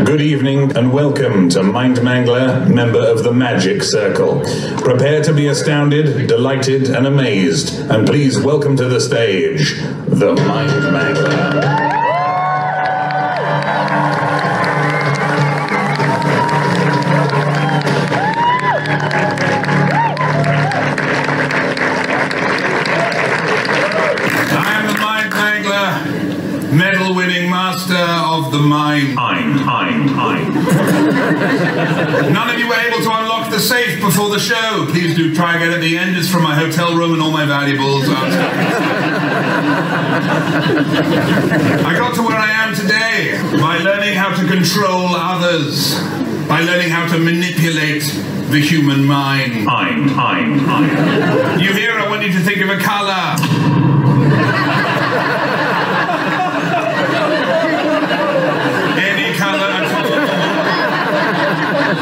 Good evening and welcome to Mind Mangler, member of the Magic Circle. Prepare to be astounded, delighted and amazed. And please welcome to the stage, the Mind Mangler. Medal-winning master of the mind. None of you were able to unlock the safe before the show. Please do try again at the end. It's from my hotel room and all my valuables. I got to where I am today by learning how to control others, by learning how to manipulate the human mind. You hear, I want you to think of a color.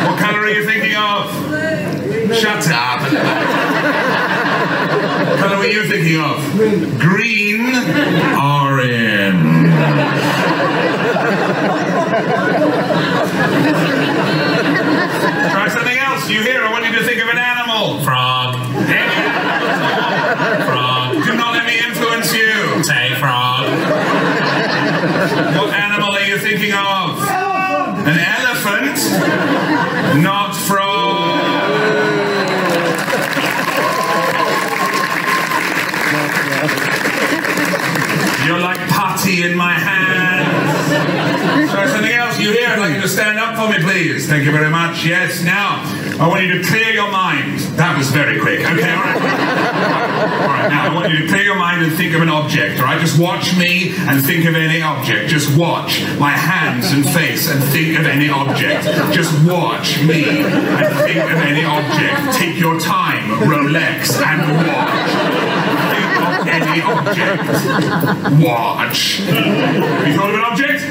What colour are you thinking of? Shut up. What colour were you thinking of? Green. Orange. Try something else. You hear? I want you to think of an animal. Frog. Frog. Do not let me influence you. Say frog. What animal are you thinking of? An elephant, not frog. You're like putty in my hands. Try something else. You here? I'd like you to stand up for me, please. Thank you very much. Yes. Now, I want you to clear your mind. That was very quick. Okay, all right. All right, now I want you to clear your mind and think of an object, all right? Just watch me and think of any object. Just watch my hands and face and think of any object. Just watch me and think of any object. Take your time, Rolex, and watch. Think of any object. Watch. You thought of an object?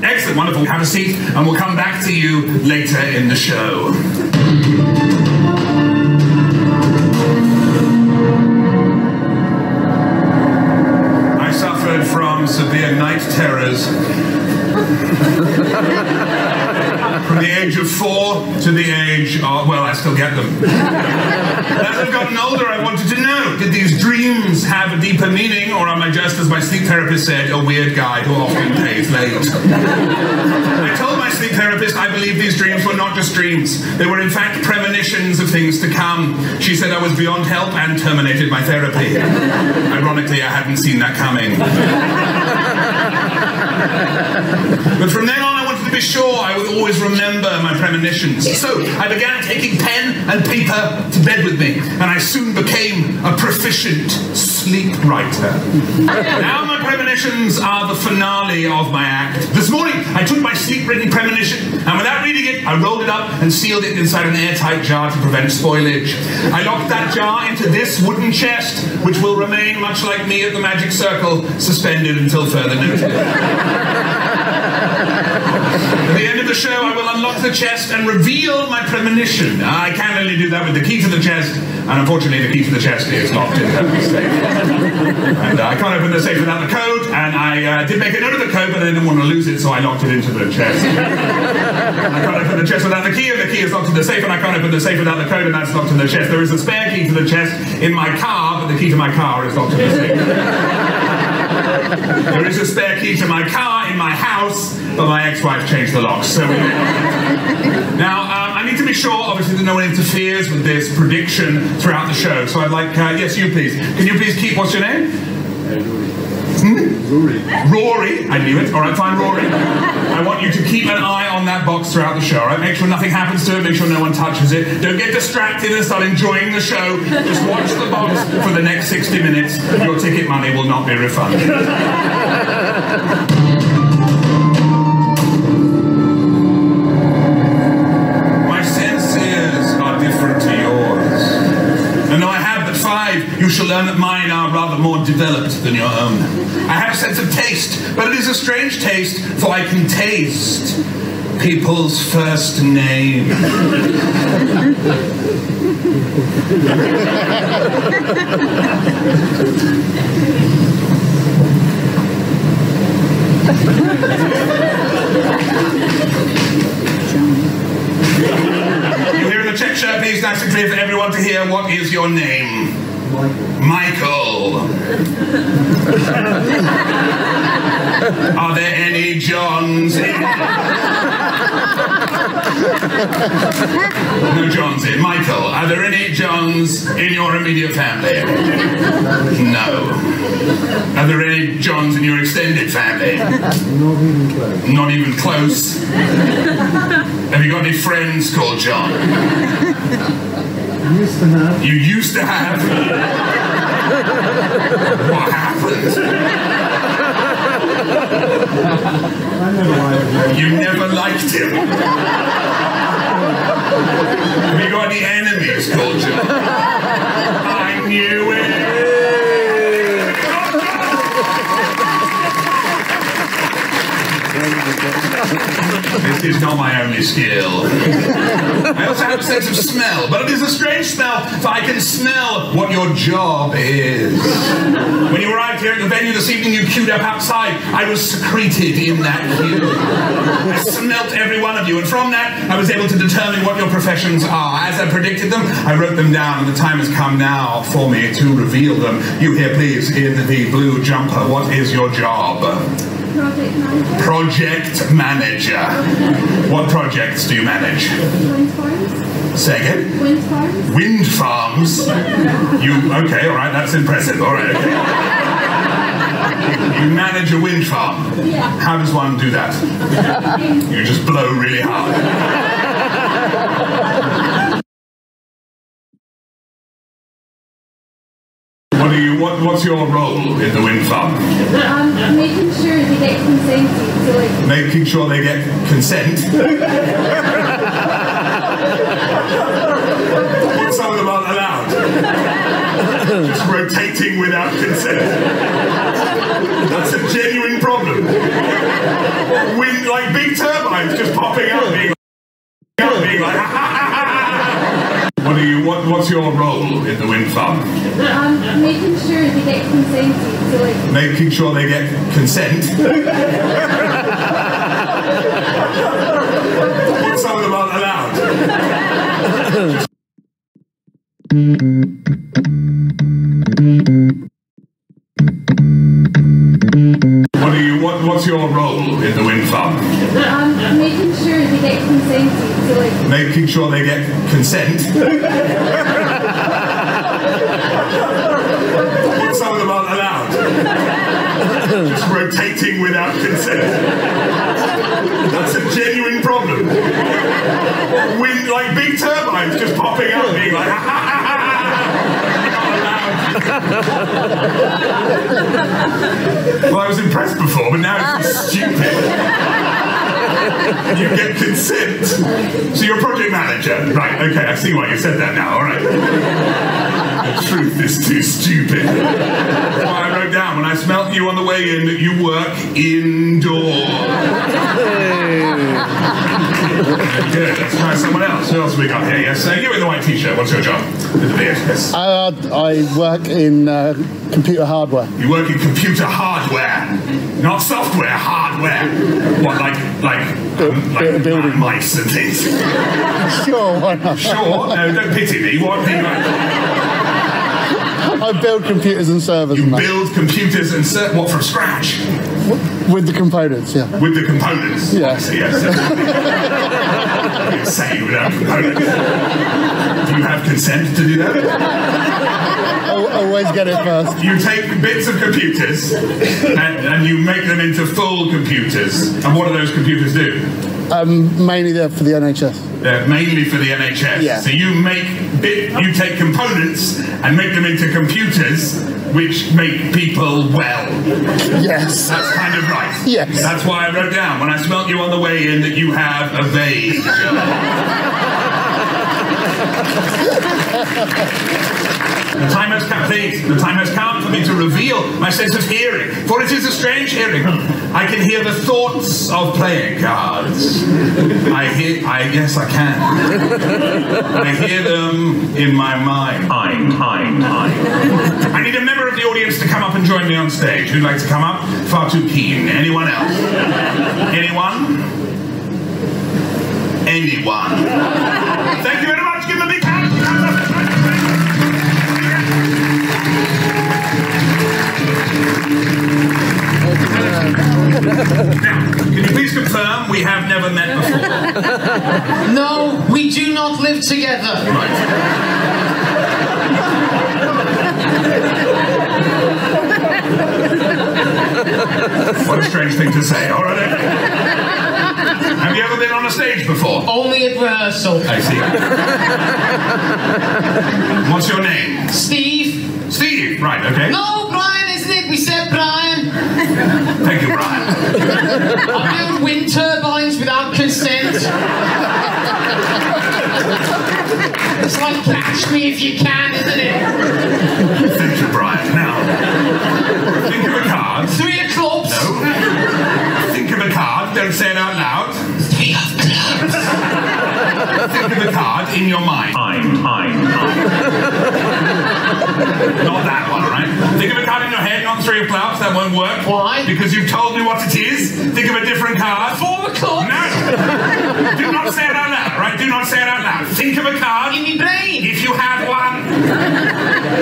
Excellent, wonderful. Have a seat, and we'll come back to you later in the show. I suffered from severe night terrors from the age of 4 to the age of, well, I still get them. As I've gotten older, I wanted to know, did these dreams have a deeper meaning, or am I just, as my sleep therapist said, a weird guy who often pays late? I told my sleep therapist I believed these dreams were not just dreams. They were in fact premonitions of things to come. She said I was beyond help and terminated my therapy. Ironically, I hadn't seen that coming. But from then on, I wanted to be sure I would always remember my premonitions. So I began taking pen and paper to bed with me, and I soon became a proficient sleep writer. Now my premonitions are the finale of my act. This morning, I took my sleep-written premonition, and without reading it, I rolled it up and sealed it inside an airtight jar to prevent spoilage. I locked that jar into this wooden chest, which will remain, much like me at the Magic Circle, suspended until further notice. At the end of the show, I will unlock the chest and reveal my premonition. I can only do that with the key to the chest, and unfortunately the key to the chest is locked in that safe. And I can't open the safe without the code, and I did make a note of the code, but I didn't want to lose it, so I locked it into the chest. I can't open the chest without the key, and the key is locked in the safe, and I can't open the safe without the code, and that's locked in the chest. There is a spare key to the chest in my car, but the key to my car is locked in the safe. There is a spare key to my car in my house, but my ex-wife changed the locks. So now, I need to be sure, obviously, that no one interferes with this prediction throughout the show. So I'd like, yes, you please. Can you please keep, what's your name? Rory. Rory, I knew it. All right, fine, Rory. I want you to keep an eye on that box throughout the show, all right? Make sure nothing happens to it, make sure no one touches it. Don't get distracted and start enjoying the show. Just watch the box for the next 60 minutes. Your ticket money will not be refunded. My senses are different to yours. And though I have but 5, you shall learn that mine are rather more developed than your own. I have a sense of taste, but it is a strange taste, for I can taste people's first name. clear for everyone to hear. What is your name? Michael. Are there any Johns in? No Johns in. Michael, are there any Johns in your immediate family? No. Are there any Johns in your extended family? Not even close. Not even close. Have you got any friends called John? Used to have. You used to have? What happened? I never liked him. You never liked him? Have you got any enemies called John? I knew it! This is not my only skill. I also have a sense of smell, but it is a strange smell, for I can smell what your job is. When you arrived here at the venue this evening, you queued up outside. I was secreted in that queue. I smelt every one of you, and from that, I was able to determine what your professions are. As I predicted them, I wrote them down, and the time has come now for me to reveal them. You here, please, in the blue jumper. What is your job? Project manager. Project manager. What projects do you manage? Wind farms. Say again? Wind farms. Wind farms? Okay, all right, that's impressive. All right, okay. You manage a wind farm? Yeah. How does one do that? You just blow really hard. What's your role in the wind farm? Making sure they get consent. So like. Making sure they get consent? Some of them aren't allowed. Just rotating without consent. That's a genuine problem. Wind, like big turbines just popping up, being like, What's your role in the wind farm? Making sure they get consent. So like. Making sure they get consent? Some of them aren't allowed. What's your role in the wind farm? Making sure they get consent. So like. Making sure they get consent? Some of them aren't allowed. Just rotating without consent. That's a genuine problem. Wind, like big turbines just popping up, being like, Well, I was impressed before, but now it's just stupid. You get consent. So you're a project manager. Right, okay, I see why you said that now, alright. The truth is too stupid. That's why I wrote down when I smelt you on the way in that you work indoors. Good, let's try someone else. Who else have we got here? Yes, you in the white t-shirt. What's your job? With the beard, yes. I work in computer hardware. You work in computer hardware, not software, hardware. What, like building mice and things? Sure, why not? Sure, no, don't pity me. What do you like? I build computers and servers. You build computers and what, from scratch? With the components, yeah. With the components? Yes. Yes. Insane without components. Do you have consent to do that? Always get it first. You take bits of computers and you make them into full computers. And what do those computers do? Mainly they're for the NHS. They're mainly for the NHS. Yeah. So you take components and make them into computers which make people well. Yes. That's kind of right. Yes. That's why I wrote down when I smelt you on the way in that you have a vague The time has come, please. The time has come for me to reveal my sense of hearing, for it is a strange hearing. I can hear the thoughts of playing cards. Yes, I can. I hear them in my mind. I need a member of the audience to come up and join me on stage. Who'd like to come up? Far too keen. Anyone else? Anyone? Anyone? Thank you very much. Give them a big hand. Now, can you please confirm we have never met before? No, we do not live together. What a strange thing to say, all right? Have you ever been on a stage before? Only at rehearsal. I see. What's your name? Steve? Steve, right, okay. No, Brian, isn't it? We said Brian. Thank you, Brian. I build wind turbines without consent. It's like catch me if you can, isn't it? Thank you, Brian. Now, think of a card. 3 of clubs. No. Think of a card. Don't say it out loud. 3 of clubs. Think of a card in your mind. Not that one, right? Think of a card in your head, not 3 of clubs. That won't work. Why? Because you've told me what it is. Think of a different card. 4 of clubs. No. Do not say it out loud, right? Do not say it out loud. Think of a card. In my brain. If you have one.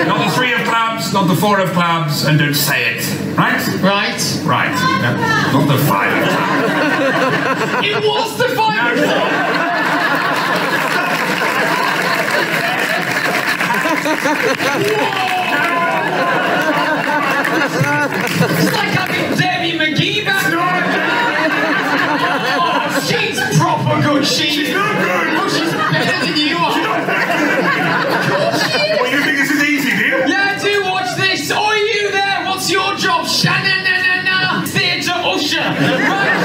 Not the 3 of clubs, not the 4 of clubs, and don't say it. Right? Right. Right. No, not the 5 of clubs. It was the 5 of clubs. It's like having Debbie McGee back. Oh, she's proper good. She's not good. Oh, she's better than you are. Well, you think this is easy, do you? Yeah, do watch this. Oi, you there? What's your job? Sha-na-na-na-na. Theatre usher. Right.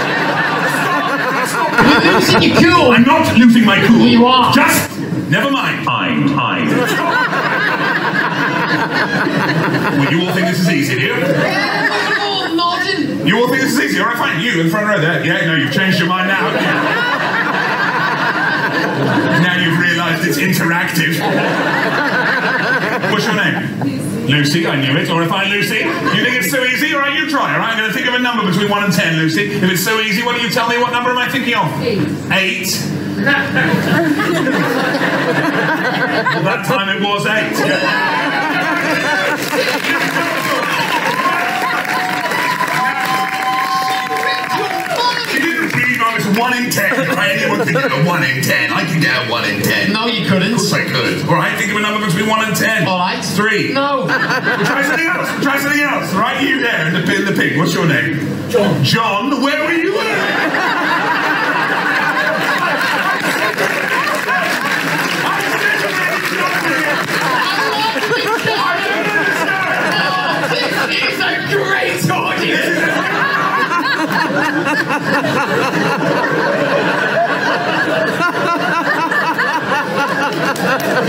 You're losing your cool. I'm not losing my cool. You are. Just, never mind. Well, you all think this is easy, do you? Yeah, we're all nodding. You all think this is easy? All right, fine. You in the front row there. Yeah, no, you've changed your mind now. Now you've realised it's interactive. What's your name? Lucy, I knew it. All right, fine, Lucy. You think it's so easy? All right, you try, all right? I'm going to think of a number between 1 and 10, Lucy. If it's so easy, why don't you tell me what number am I thinking of? 8. 8? Well, that time it was 8. You didn't read on it's 1 in 10, right? Anyone can get a 1 in 10. I can get a 1 in 10. No, you couldn't. Of course I could. All right, think of a number between 1 and 10. All right. 3. No. We'll try something else. We'll try something else. All right, you there in the pig. What's your name? John. John, where were you at? It's a great audience.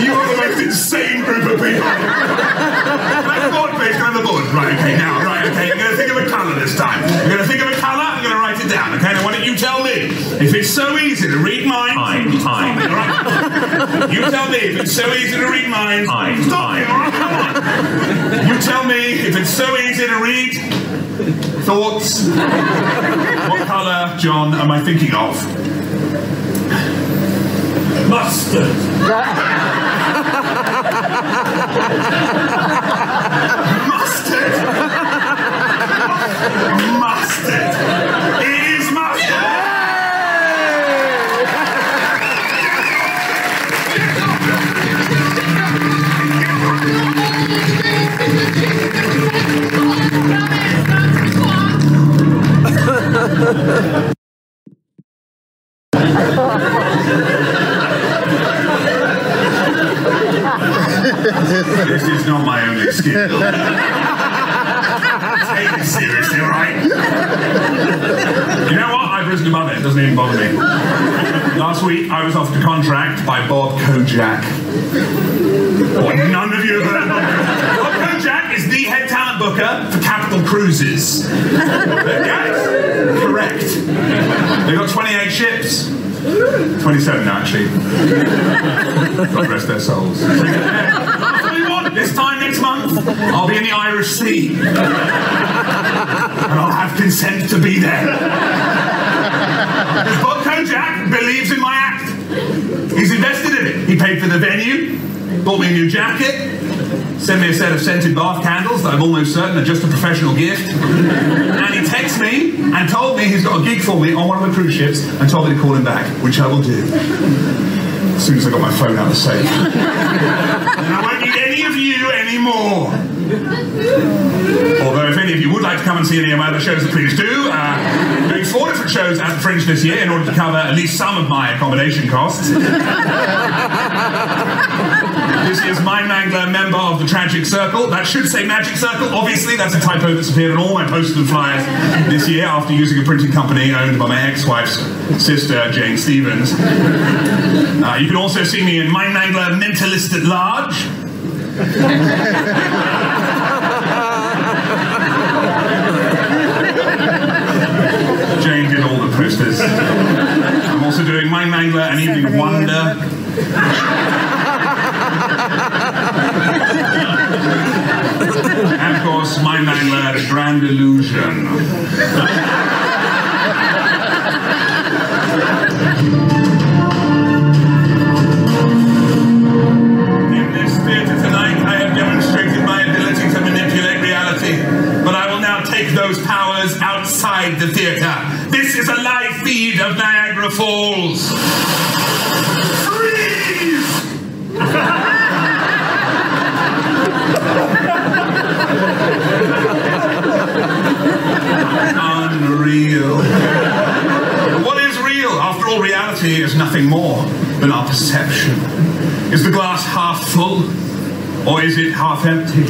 You are the most insane group of people. Can the board, please? Can the board? Right, okay, now, right, okay. I'm going to think of a colour this time. I'm going to think of a colour, I'm going to write it down, okay? Now, why don't you tell me? If it's so easy to read minds... Stop me, all right? You tell me if it's so easy to read minds... Stop me, all right? Come on. You tell me if it's so easy to read... Thoughts? What colour, John, am I thinking of? Mustard. Mustard. Mustard. It is mustard. This is not my only skill. Take it seriously, alright? You know what? I've risen above it. It doesn't even bother me. Last week, I was offered a contract by Bob Kojak. What, none of you have heard of Bob Kojak? Bob Kojak is the head talent booker for Capital Cruises. Yes, correct. They've got 28 ships. 27 now, actually. God rest their souls. This time next month, I'll be in the Irish Sea. And I'll have consent to be there. Because Bob Kojak believes in my act. He's invested in it. He paid for the venue, bought me a new jacket, sent me a set of scented bath candles that I'm almost certain are just a professional gift. And he texted me and told me he's got a gig for me on one of the cruise ships and told me to call him back, which I will do. As soon as I got my phone out of the safe. And I won't need any of you anymore. Although if any of you would like to come and see any of my other shows, please do. I'm doing 4 different shows at the Fringe this year in order to cover at least some of my accommodation costs. This is Mind Mangler, member of the Tragic Circle. That should say Magic Circle. Obviously, that's a typo that's appeared on all my posters and flyers this year after using a printing company owned by my ex-wife's sister, Jane Stevens. You can also see me in Mind Mangler Mentalist at Large. Jane did all the posters. I'm also doing Mind Mangler An Evening Wonder. And of course, Mind Mangler The Grand Illusion. In this theatre tonight, I have demonstrated my ability to manipulate reality, but I will now take those powers outside the theatre. This is a live feed of Niagara Falls. Freeze! Unreal. What is real? After all, reality is nothing more than our perception. Is the glass half full, or is it half empty?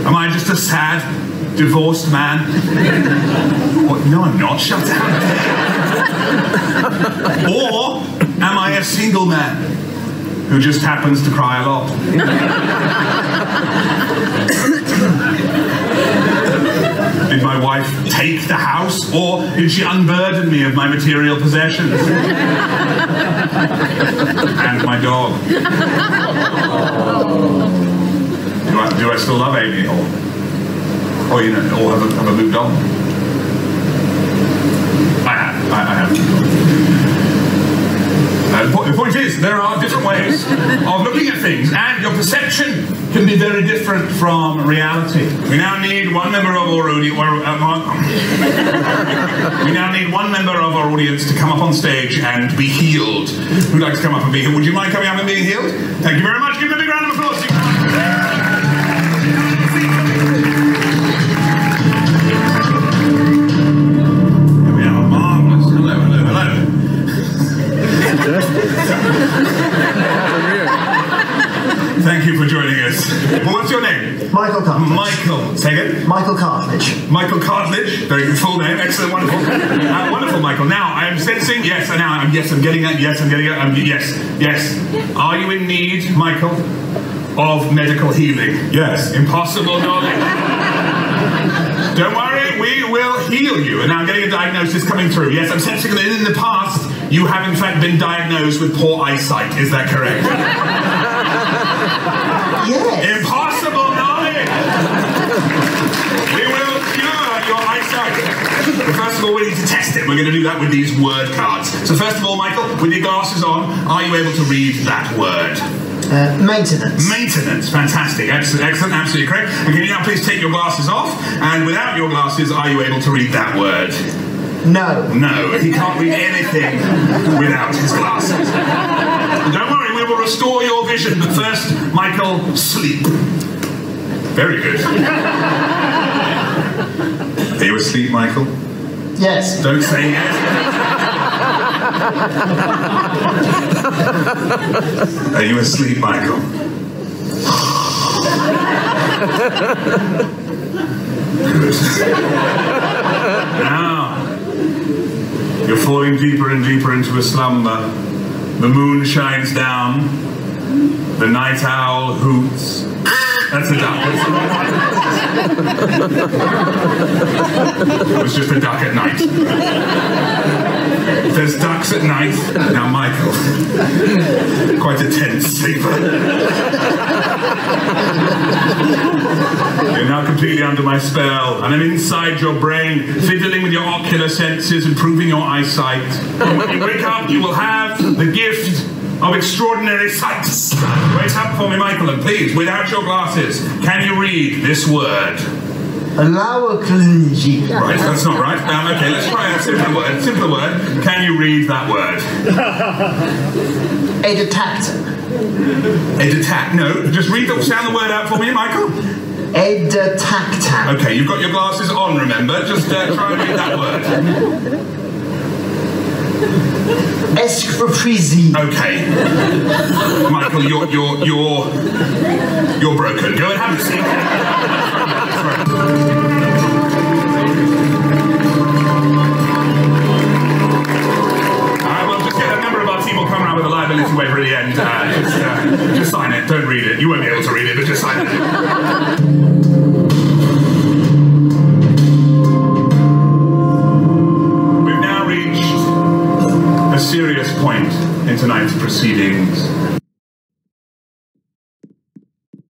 Am I just a sad, divorced man? What? No, I'm not. Shut down. Or am I a single man who just happens to cry a lot? Did my wife take the house, or did she unburden me of my material possessions? And my dog. Do I still love Amy, or you know, or have I moved on? I have. The point is, there are different ways of looking at things, and your perception can be very different from reality. We now need one member of our audience. We now need one member of our audience to come up on stage and be healed. Who'd like to come up and be healed? Would you mind coming up and being healed? Thank you very much. Give them a big round of applause. Here we are. Marvelous. Hello. Thank you for joining us. Well, what's your name? Michael Cartledge. Michael. Say again? Michael Cartledge. Michael Cartledge. Very good full name. Excellent. Wonderful. Wonderful, Michael. Now, I am sensing, yes, and now, yes, I'm getting it, yes, I'm getting it, yes. Are you in need, Michael, of medical healing? Yes. Impossible knowledge. Don't worry, we will heal you. And now I'm getting a diagnosis coming through. Yes, I'm sensing that in the past, you have in fact been diagnosed with poor eyesight. Is that correct? Yes. Impossible knowledge! We will cure your eyesight. But first of all, we need to test it. We're going to do that with these word cards. So first of all, Michael, with your glasses on, are you able to read that word? Maintenance. Maintenance, fantastic, excellent, absolutely correct. And can you now please take your glasses off? And without your glasses, are you able to read that word? No. No, he can't read anything without his glasses. Don't worry, we will restore your vision, but first, Michael, sleep. Very good. Are you asleep, Michael? Yes. Don't say yes. Are you asleep, Michael? Good. Now, you're falling deeper and deeper into a slumber. The moon shines down. The night owl hoots. That's a duck. It was just a duck at night. There's ducks at night. Now, Michael, quite a tense sleeper. You're now completely under my spell, and I'm inside your brain, fiddling with your ocular senses, improving your eyesight. And when you wake up, you will have the gift of extraordinary sight. Wait up for me, Michael, and please, without your glasses, can you read this word? Alawaklinji. Right, that's not right. Okay, let's try a simpler word. Simpler word. Can you read that word? Editact. Editact. No, just sound the word out for me, Michael. Editact. Okay, you've got your glasses on, remember? Just try and read that word. Escroprizi. Okay. Michael, you're broken. Go and have a seat. I will just get a member of our team will come around with a liability waiver at the end. Just sign it. Don't read it. You won't be able to read it, but just sign it. Serious point in tonight's proceedings.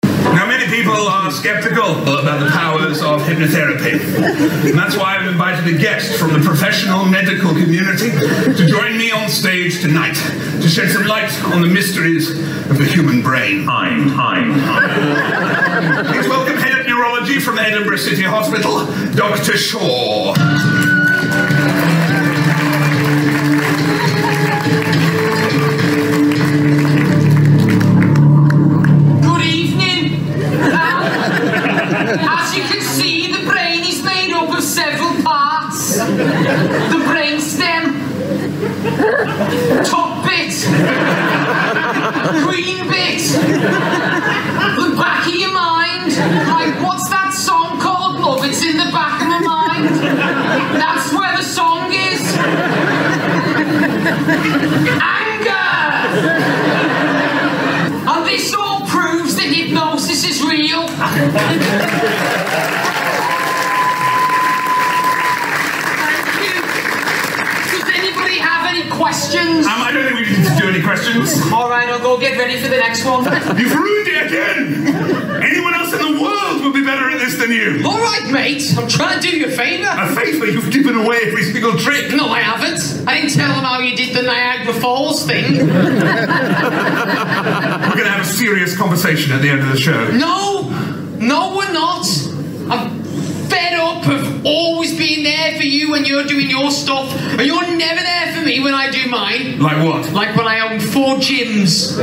Now, many people are skeptical about the powers of hypnotherapy. And that's why I've invited a guest from the professional medical community to join me on stage tonight to shed some light on the mysteries of the human brain. Please welcome head of neurology from Edinburgh City Hospital, Dr. Shaw. As you can see, the brain is made up of several parts. The brain stem, top bit, green bit, the back of your mind. Like, what's that song called? Love, it's in the back of my mind. That's where the song is. Anger! And this all proves that hypnosis is real. Thank you. Does anybody have any questions? I don't think we need to do any questions. Alright, I'll go get ready for the next one. You've ruined it again! Anyone else in the world would be better at this than you. Alright, mate. I'm trying to do you a favour. A favour? You've given away every single trick. No, I haven't. I didn't tell them how you did the Niagara Falls thing. We're going to have a serious conversation at the end of the show. No, we're not. I'm fed up of always being there for you when you're doing your stuff, and you're never there for me when I do mine. Like what? Like when I own 4 gyms.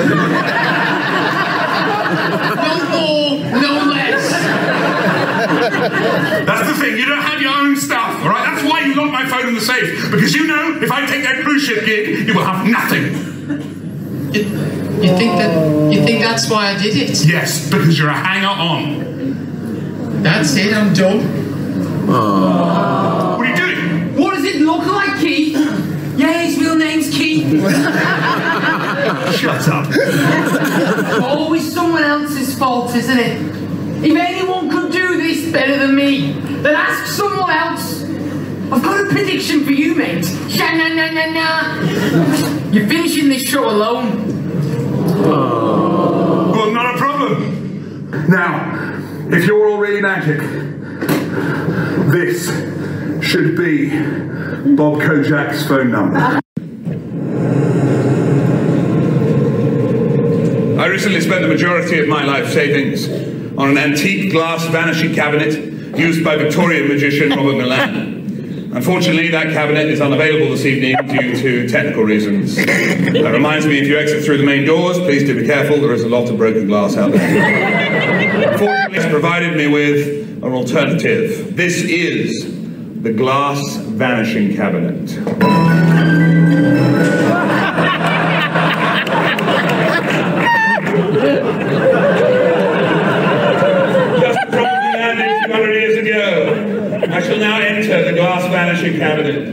No more, no less. That's the thing, you don't have your own stuff, alright? That's why you locked my phone in the safe, because you know if I take that cruise ship gig, you will have nothing. You think that's why I did it? Yes, because you're a hanger-on. That's it, I'm done. What are you doing? What does it look like, Keith? Yeah, his real name's Keith. Shut up. Always someone else's fault, isn't it? If anyone could do this better than me, then ask someone else. I've got a prediction for you, mate. Sha-na-na-na-na. You're finishing this show alone. Well, not a problem. Now, if you're all really magic, this should be Bob Kojak's phone number. I recently spent the majority of my life savings on an antique glass vanishing cabinet used by Victorian magician Robert Milan. Unfortunately, that cabinet is unavailable this evening due to technical reasons. That reminds me, if you exit through the main doors, please do be careful, there is a lot of broken glass out there. Unfortunately, it's provided me with an alternative. This is the glass vanishing cabinet. Just probably landed 200 years ago. I shall now enter the glass vanishing cabinet.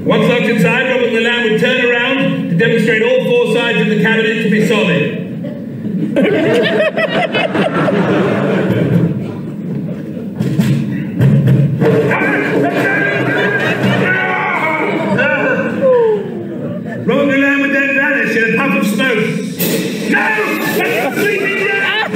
Once locked inside, Robert Milan would turn around to demonstrate all 4 sides of the cabinet to be solid. Robert Milan would then vanish in a puff of smoke. No! That's the sleeping rat!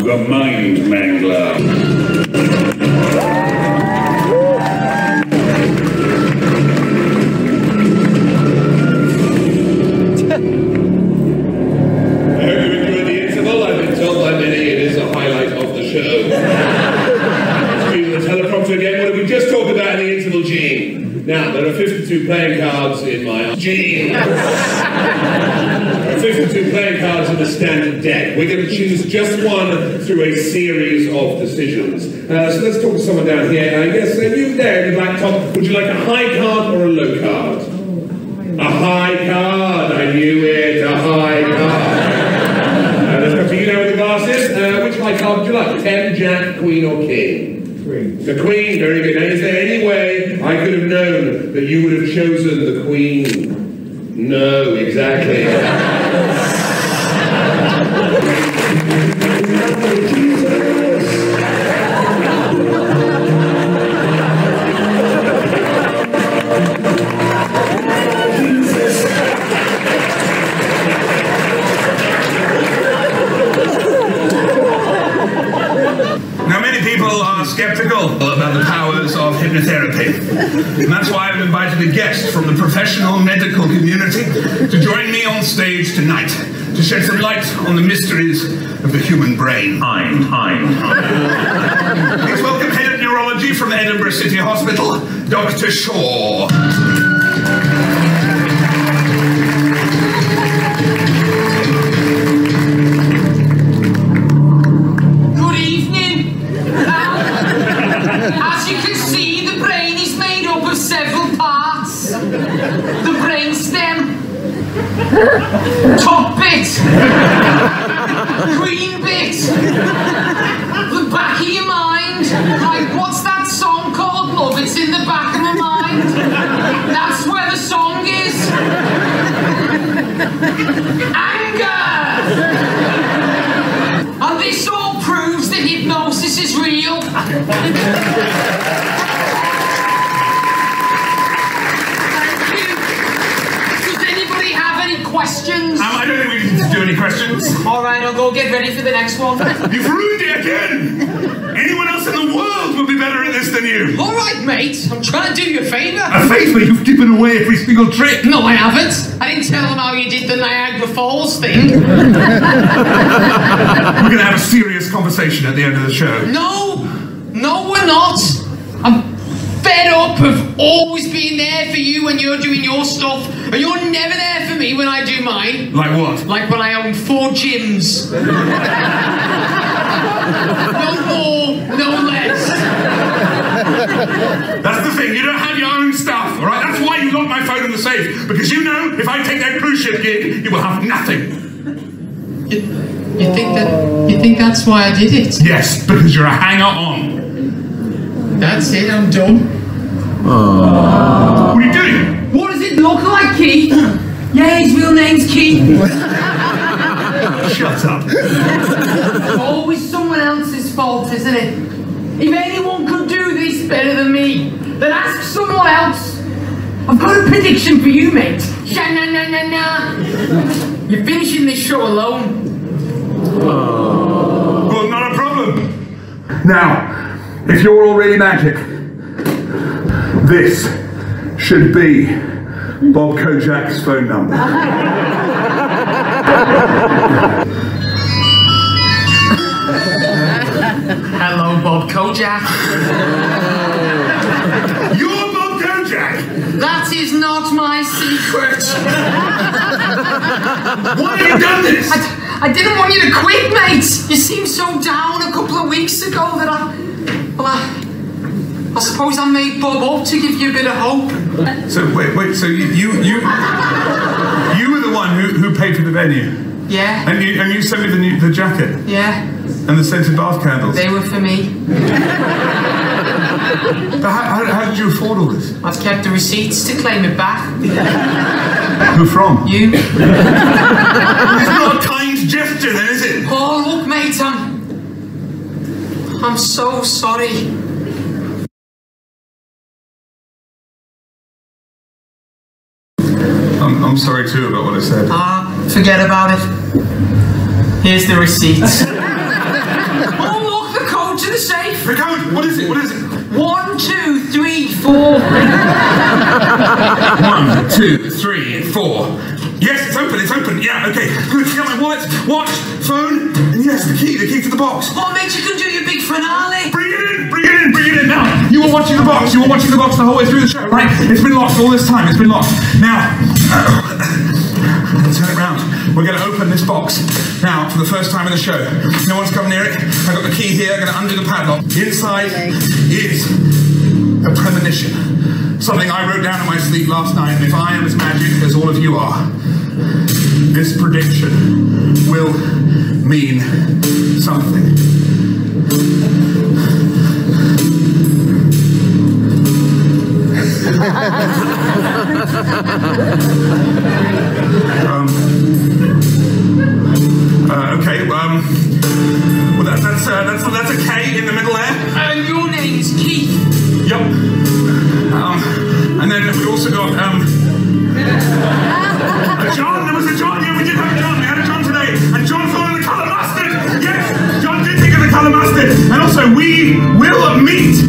the Mind Mangler. Now, there are 52 playing cards in my Gene. There are 52 playing cards in the standard deck. We're going to choose just one through a series of decisions. So let's talk to someone down here. Yes, you there in the black top. Would you like a high card or a low card? A high card. I knew it. A high card. Let's go to you now with the glasses. Which high card would you like? 10, Jack, Queen, or King? The Queen, very good. Now, is there any way I could have known that you would have chosen the Queen? No, exactly. Skeptical about the powers of hypnotherapy. And that's why I've invited a guest from the professional medical community to join me on stage tonight to shed some light on the mysteries of the human brain. Please welcome head of neurology from Edinburgh City Hospital, Dr. Shaw. Good evening. As you can see, the brain is made up of several parts. The brainstem, top bit, green bit, the back of your mind. Like, what's that song called, love? It's in the back of my mind. That's where the song is. Anger! And this all proves that hypnosis is real. Questions? I don't think we need to do any questions. Alright, I'll go get ready for the next one. You've ruined it again! Anyone else in the world would be better at this than you. Alright, mate. I'm trying to do you a favour. A favour? You've given away every single trick. No, I haven't. I didn't tell them how you did the Niagara Falls thing. We're going to have a serious conversation at the end of the show. No, we're not. I'm fed up of always being there for you when you're doing your stuff, and you're never there for me when I do mine. Like what? Like when I own 4 gyms. No more, no less. That's the thing, you don't have your own stuff, alright? That's why you locked my phone in the safe, because you know if I take that cruise ship gig, you will have nothing. You think that's why I did it? Yes, because you're a hanger-on. That's it, I'm done. What are you doing? What does it look like, Keith? Yeah, his real name's Keith. Shut up. It's always someone else's fault, isn't it? If anyone could do this better than me, then ask someone else. I've got a prediction for you, mate. Sha-na-na-na-na. You're finishing this show alone. Well, not a problem. Now, if you're already magic, this should be Bob Kojak's phone number. Hello, Bob Kojak. You're Bob Kojak? That is not my secret. Why have you done this? I didn't want you to quit, mate. You seemed so down a couple of weeks ago that I suppose I made Bob up to give you a bit of hope. So wait, so you were the one who paid for the venue? Yeah. And you sent me the jacket? Yeah. And the scented bath candles? They were for me. But how did you afford all this? I've kept the receipts to claim it back. Who from? You. It's not a kind gesture then, is it? Oh, look, mate, I'm so sorry. I'm sorry too about what I said. Forget about it. Here's the receipts. Oh, look, the code to the safe. The code? What is it? 1, 2, 3, 4. 1, 2, 3, 4. Yes, it's open. Yeah, okay. Good. Yeah, my wallet, watch, phone, and yes, the key to the box. Oh, mate, you can do your big finale. Bring it in. Now, you were watching the box the whole way through the show, right? It's been locked all this time. It's been locked. Now, turn it round. We're going to open this box now for the first time in the show. No one's come near it. I've got the key here. I'm going to undo the padlock. Inside is a premonition. Something I wrote down in my sleep last night. And if I am as magic as all of you are, this prediction will mean something. Well, that's a K in the middle there. And your name's Keith. Yup. And then we also got a John. There was a John. Yeah, we did have a John. We had a John today. And John thought of the colour mustard. Yes, John did think of the colour mustard. And also, we will meet.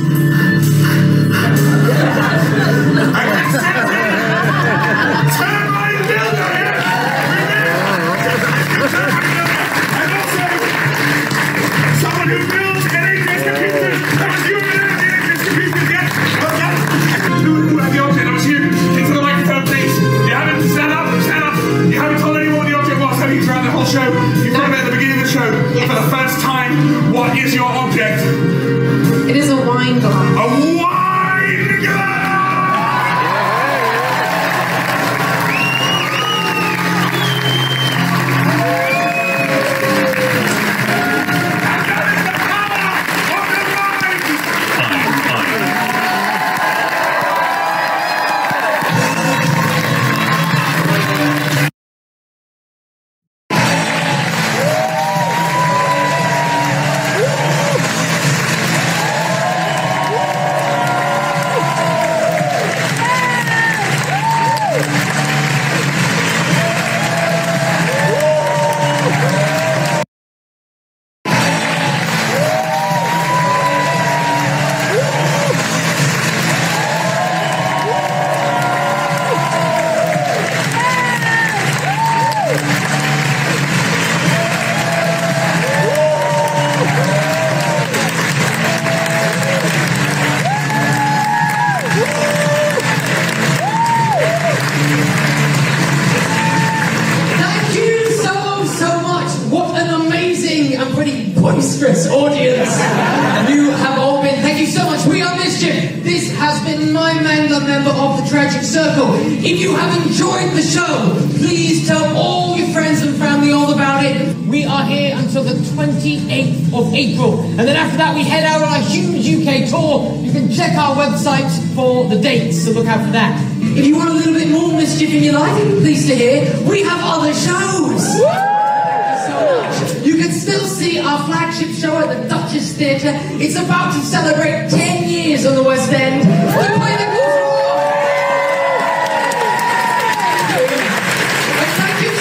Magic Circle. If you have enjoyed the show, please tell all your friends and family all about it. We are here until the 28th of April, and then after that we head out on a huge UK tour. You can check our website for the dates, so look out for that. If you want a little bit more mischief in your life, you'll be pleased to hear we have other shows. You can still see our flagship show at the Duchess Theatre. It's about to celebrate 10 years on the West End. We play the And thank you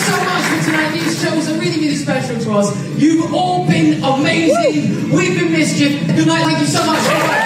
so much for tonight. These shows are really, really special to us. You've all been amazing. We've been mischief. Good night. Thank you so much.